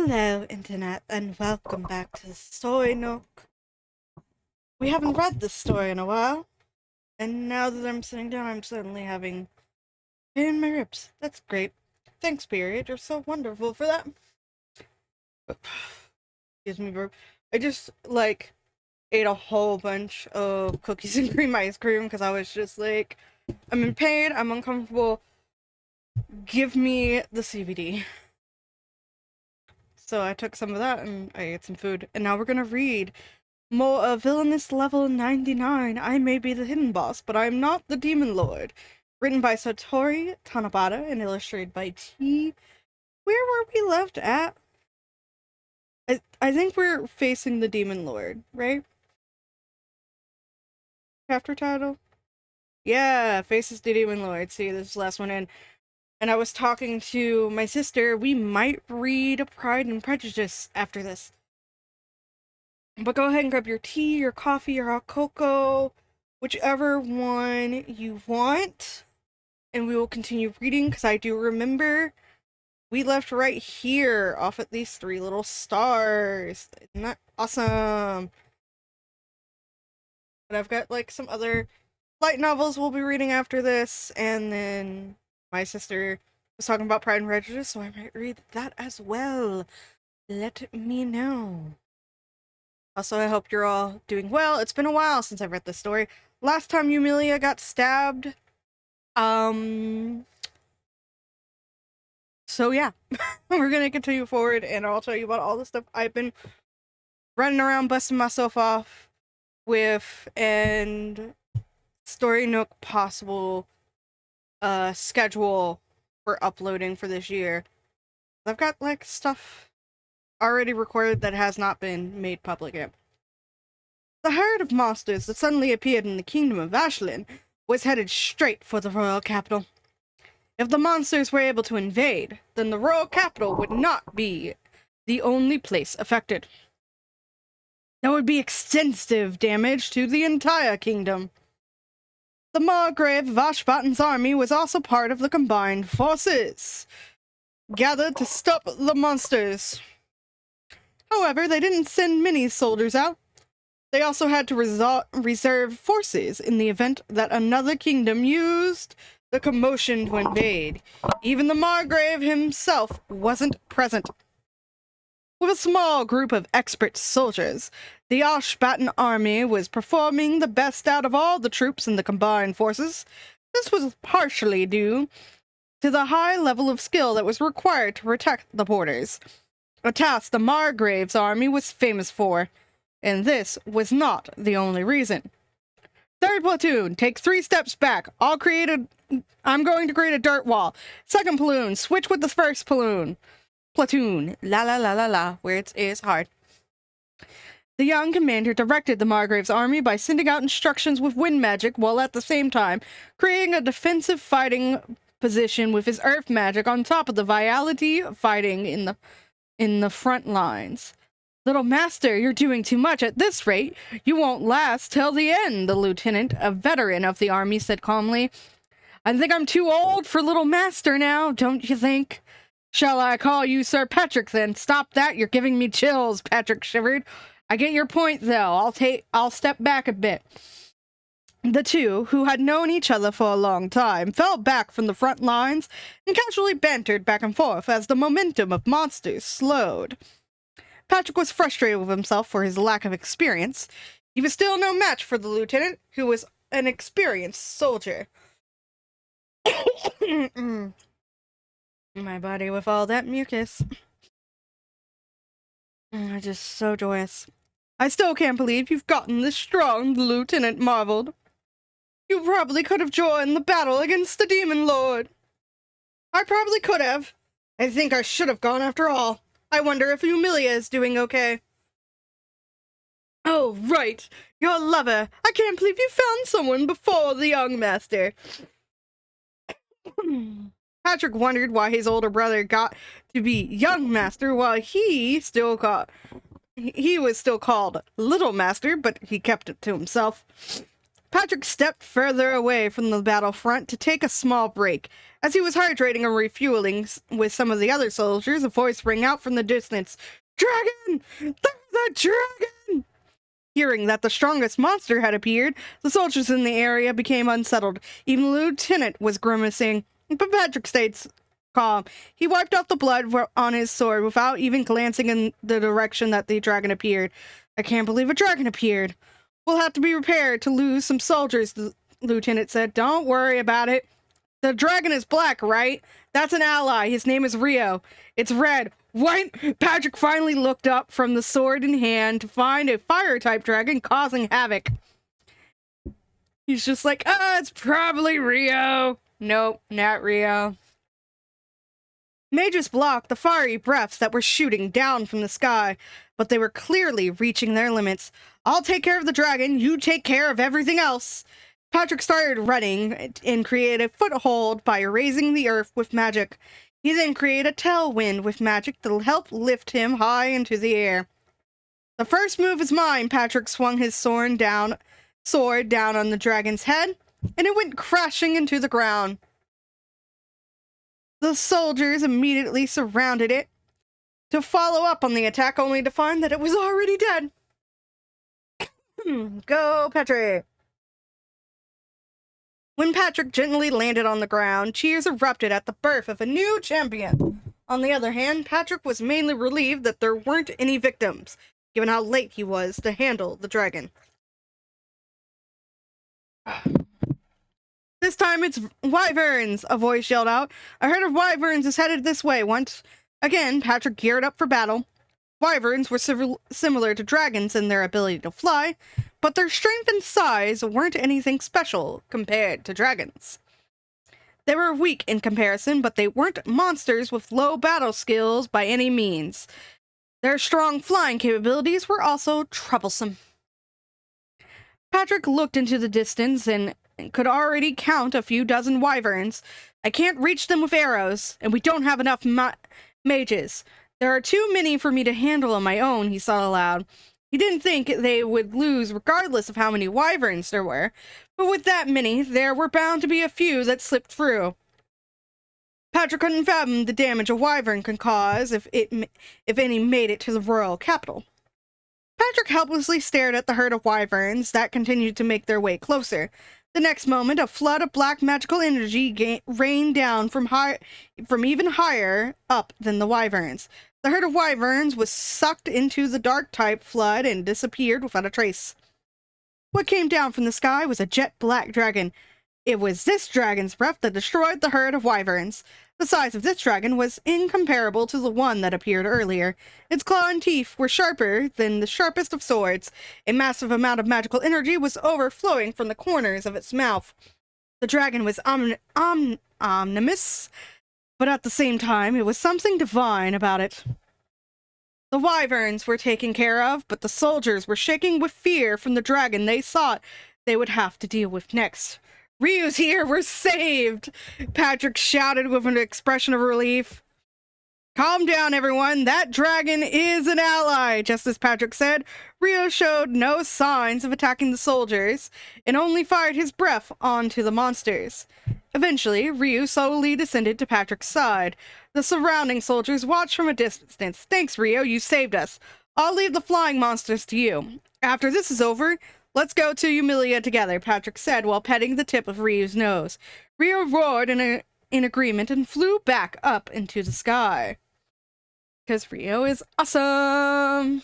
Hello, Internet, and welcome back to Story Nook. We haven't read this story in a while, and now that I'm sitting down, I'm suddenly having pain in my ribs. That's great. Thanks, period. You're so wonderful for that. Excuse me, bro. I just, ate a whole bunch of cookies and cream ice cream because I was just like, I'm in pain, I'm uncomfortable. Give me the CBD. So I took some of that and I ate some food, and now we're gonna read more of Villainess Level 99. I may be the hidden boss, but I am not the Demon Lord. Written by Satoru Tanabata and illustrated by T. Where were we left at? I think we're facing the Demon Lord, right? Chapter title? Yeah, faces the Demon Lord. See, this is the last one in. And I was talking to my sister. We might read Pride and Prejudice after this. But go ahead and grab your tea, your coffee, your hot cocoa, whichever one you want. And we will continue reading, because I do remember we left right here off at these 3 little stars. Isn't that awesome? But I've got like some other light novels we'll be reading after this, and then my sister was talking about Pride and Prejudice, so I might read that as well. Let me know. Also, I hope you're all doing well. It's been a while since I've read this story. Last time Yumilia got stabbed. So yeah, we're gonna continue forward, and I'll tell you about all the stuff I've been running around busting myself off with, and Story Nook possible schedule for uploading for this year. I've got like stuff already recorded that has not been made public yet. The herd of monsters that suddenly appeared in the kingdom of Ashlyn was headed straight for the royal capital. If the monsters were able to invade, then the royal capital would not be the only place affected. There would be extensive damage to the entire kingdom. The Margrave of Ashbaten's army was also part of the combined forces, gathered to stop the monsters. However, they didn't send many soldiers out. They also had to reserve forces in the event that another kingdom used the commotion to invade. Even the Margrave himself wasn't present. With a small group of expert soldiers, the Ashbaten army was performing the best out of all the troops in the combined forces. This was partially due to the high level of skill that was required to protect the borders, a task the Margrave's army was famous for, and this was not the only reason. Third platoon, take 3 steps back. I'm going to create a dirt wall. Second platoon, switch with the first platoon. La la la la la, where it is hard. The young commander directed the Margrave's army by sending out instructions with wind magic, while at the same time creating a defensive fighting position with his earth magic on top of the vitality fighting in the front lines. Little master, you're doing too much at this rate. You won't last till the end, the lieutenant, a veteran of the army, said calmly. I think I'm too old for little master now, don't you think? Shall I call you Sir Patrick then? Stop that, you're giving me chills, Patrick shivered. I get your point though. I'll step back a bit. The two, who had known each other for a long time, fell back from the front lines and casually bantered back and forth as the momentum of monsters slowed. Patrick was frustrated with himself for his lack of experience. He was still no match for the lieutenant, who was an experienced soldier. My body with all that mucus. I'm just so joyous. I still can't believe you've gotten this strong, the lieutenant marveled. You probably could have joined the battle against the Demon Lord. I probably could have. I think I should have gone after all. I wonder if Yumilia is doing okay. Oh, right. Your lover. I can't believe you found someone before the young master. Patrick wondered why his older brother got to be young master while he was still called little master, but he kept it to himself. Patrick stepped further away from the battlefront to take a small break. As he was hydrating and refueling with some of the other soldiers, a voice rang out from the distance. "Dragon! There's a dragon!" Hearing that the strongest monster had appeared, the soldiers in the area became unsettled. Even the lieutenant was grimacing, but Patrick stayed calm. He wiped off the blood on his sword without even glancing in the direction that the dragon appeared. "I can't believe a dragon appeared. We'll have to be prepared to lose some soldiers," the lieutenant said. "Don't worry about it. The dragon is black, right? That's an ally. His name is Rio. It's red. What?" Patrick finally looked up from the sword in hand to find a fire-type dragon causing havoc. He's just like, it's probably Rio. Nope, not Rio. Mages blocked the fiery breaths that were shooting down from the sky, but they were clearly reaching their limits. "I'll take care of the dragon, you take care of everything else." Patrick started running and created a foothold by erasing the earth with magic. He then created a tailwind with magic to help lift him high into the air. "The first move is mine." Patrick swung his sword down on the dragon's head, and it went crashing into the ground. The soldiers immediately surrounded it to follow up on the attack, only to find that it was already dead. Go, Patrick! When Patrick gently landed on the ground, cheers erupted at the birth of a new champion. On the other hand, Patrick was mainly relieved that there weren't any victims, given how late he was to handle the dragon. "This time it's wyverns," a voice yelled out. "A herd of wyverns is headed this way." Once again, Patrick geared up for battle. Wyverns were similar to dragons in their ability to fly, but their strength and size weren't anything special compared to dragons. They were weak in comparison, but they weren't monsters with low battle skills by any means. Their strong flying capabilities were also troublesome. Patrick looked into the distance and could already count a few dozen wyverns. "I can't reach them with arrows, and we don't have enough mages. There are too many for me to handle on my own," he said aloud. He didn't think they would lose regardless of how many wyverns there were, but with that many, there were bound to be a few that slipped through. Patrick couldn't fathom the damage a wyvern could cause if any made it to the royal capital. Patrick helplessly stared at the herd of wyverns that continued to make their way closer. The next moment, a flood of black magical energy rained down from even higher up than the wyverns. The herd of wyverns was sucked into the dark-type flood and disappeared without a trace. What came down from the sky was a jet-black dragon. It was this dragon's breath that destroyed the herd of wyverns. The size of this dragon was incomparable to the one that appeared earlier. Its claw and teeth were sharper than the sharpest of swords. A massive amount of magical energy was overflowing from the corners of its mouth. The dragon was omnivorous, but at the same time, it was something divine about it. The wyverns were taken care of, but the soldiers were shaking with fear from the dragon they thought they would have to deal with next. "Ryu's here! We're saved!" Patrick shouted with an expression of relief. "Calm down, everyone. That dragon is an ally." Just as Patrick said, Ryo showed no signs of attacking the soldiers and only fired his breath onto the monsters. Eventually, Ryu slowly descended to Patrick's side. The surrounding soldiers watched from a distance. "Thanks, Ryo. You saved us. I'll leave the flying monsters to you. After this is over, let's go to Yumilia together," Patrick said while petting the tip of Ryu's nose. Ryo roared in agreement and flew back up into the sky. Because Ryo is awesome!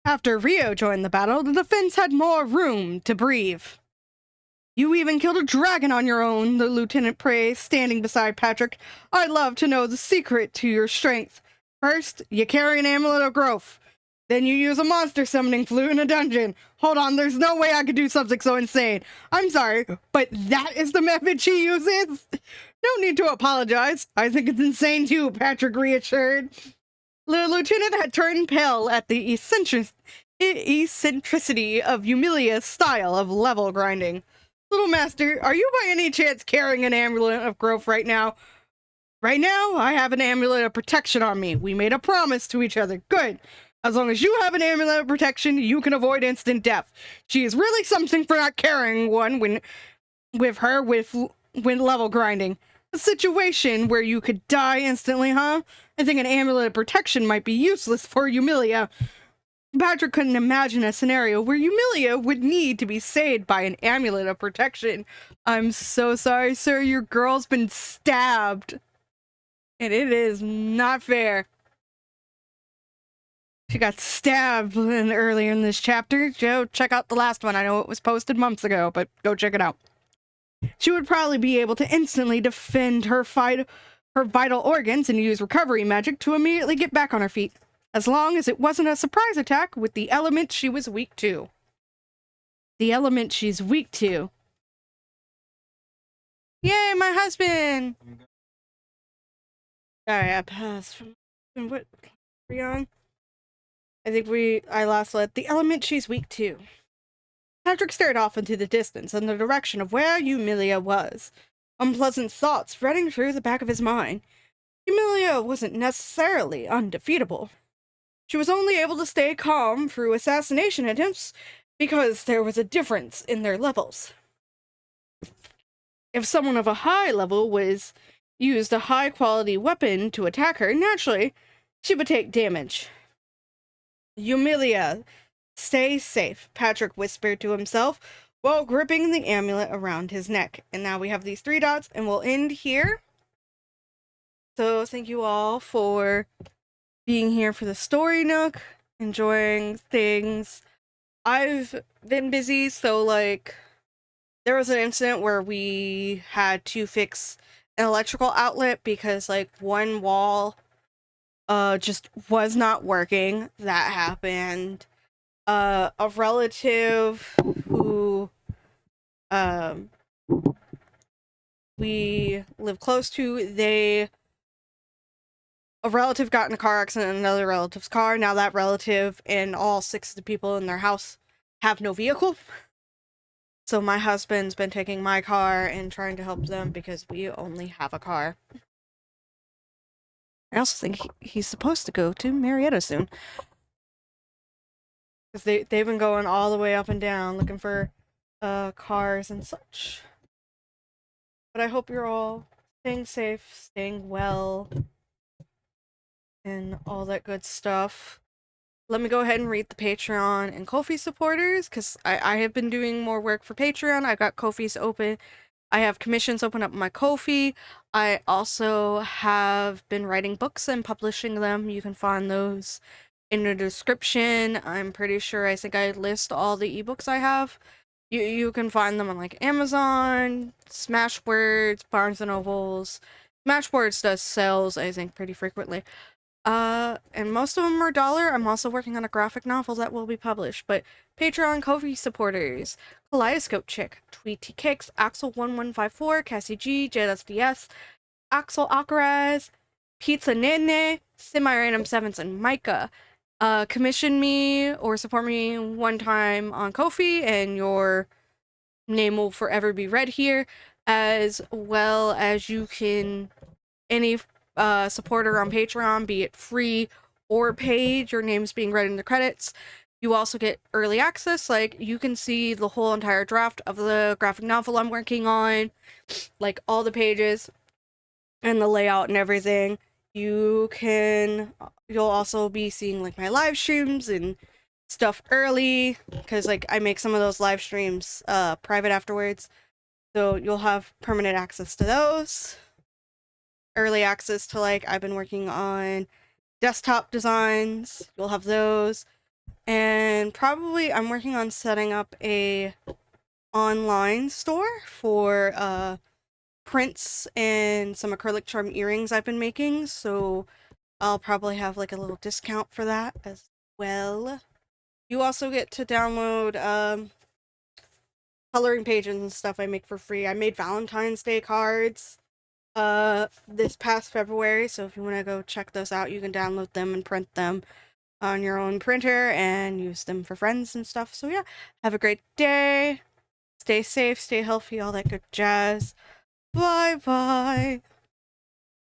After Ryo joined the battle, the defense had more room to breathe. "You even killed a dragon on your own," the lieutenant praised, standing beside Patrick. "I'd love to know the secret to your strength. First, you carry an amulet of growth. Then you use a monster summoning flute in a dungeon. Hold on, there's no way I could do something so insane. I'm sorry, but that is the method she uses?" "No need to apologize. I think it's insane too," Patrick reassured. The lieutenant had turned pale at the eccentricity of Yumilia's style of level grinding. "Little master, are you by any chance carrying an amulet of growth right now?" Right now, I have an amulet of protection on me. We made a promise to each other. Good. As long as you have an amulet of protection, you can avoid instant death. She is really something for not carrying one when level grinding. A situation where you could die instantly, huh? I think an amulet of protection might be useless for Yumilia. Patrick couldn't imagine a scenario where Yumilia would need to be saved by an amulet of protection. I'm so sorry, sir. Your girl's been stabbed. And it is not fair. She got stabbed earlier in this chapter. Go check out the last one. I know it was posted months ago, but go check it out. She would probably be able to instantly defend her vital organs and use recovery magic to immediately get back on her feet. As long as it wasn't a surprise attack with the element she was weak to. The element she's weak to. Yay, my husband! Sorry, I passed from... What are we on? I think I lost the element she's weak to. Patrick stared off into the distance in the direction of where Yumilia was. Unpleasant thoughts running through the back of his mind. Yumilia wasn't necessarily undefeatable. She was only able to stay calm through assassination attempts because there was a difference in their levels. If someone of a high level used a high-quality weapon to attack her, naturally, she would take damage. Yumilia, stay safe, Patrick whispered to himself while gripping the amulet around his neck. And now we have these 3 dots, and we'll end here. So thank you all for being here for the Story Nook, enjoying things. I've been busy, so there was an incident where we had to fix an electrical outlet because one wall just was not working. That happened. A relative who we live close to, a relative got in a car accident in another relative's car. Now that relative and all 6 of the people in their house have no vehicle. So my husband's been taking my car and trying to help them because we only have a car. I also think he's supposed to go to Marietta soon. Because they've been going all the way up and down looking for cars and such. But I hope you're all staying safe, staying well, and all that good stuff. Let me go ahead and read the Patreon and Ko-fi supporters, because I have been doing more work for Patreon. I've got Ko-fi's open. I have commissions open up my Ko-fi. I also have been writing books and publishing them. You can find those in the description. I'm pretty sure, I think I list all the ebooks I have. You can find them on Amazon, Smashwords, Barnes & Nobles. Smashwords does sales, I think, pretty frequently. And most of them are $1. I'm also working on a graphic novel that will be published. But Patreon Ko-fi supporters: Kaleidoscope Chick, Tweety Kicks, Axel1154, Cassie G, JSDS, Axel Akaraz, Pizza Nene, Semi-Random Sevens, and Micah. Commission me or support me one time on Ko-fi, and your name will forever be read here, as well as you can, any supporter on Patreon, be it free or paid, your name's being read in the credits. You also get early access, you can see the whole entire draft of the graphic novel I'm working on, all the pages and the layout and everything. You'll also be seeing my live streams and stuff early, because I make some of those live streams private afterwards, so you'll have permanent access to those. Early access to I've been working on desktop designs, you'll have those. And probably I'm working on setting up a online store for prints and some acrylic charm earrings I've been making, so I'll probably have a little discount for that as well. You also get to download coloring pages and stuff I make for free. I made Valentine's Day cards this past February, so if you want to go check those out, you can download them and print them on your own printer and use them for friends and stuff. So yeah, have a great day, stay safe, stay healthy, all that good jazz. Bye bye.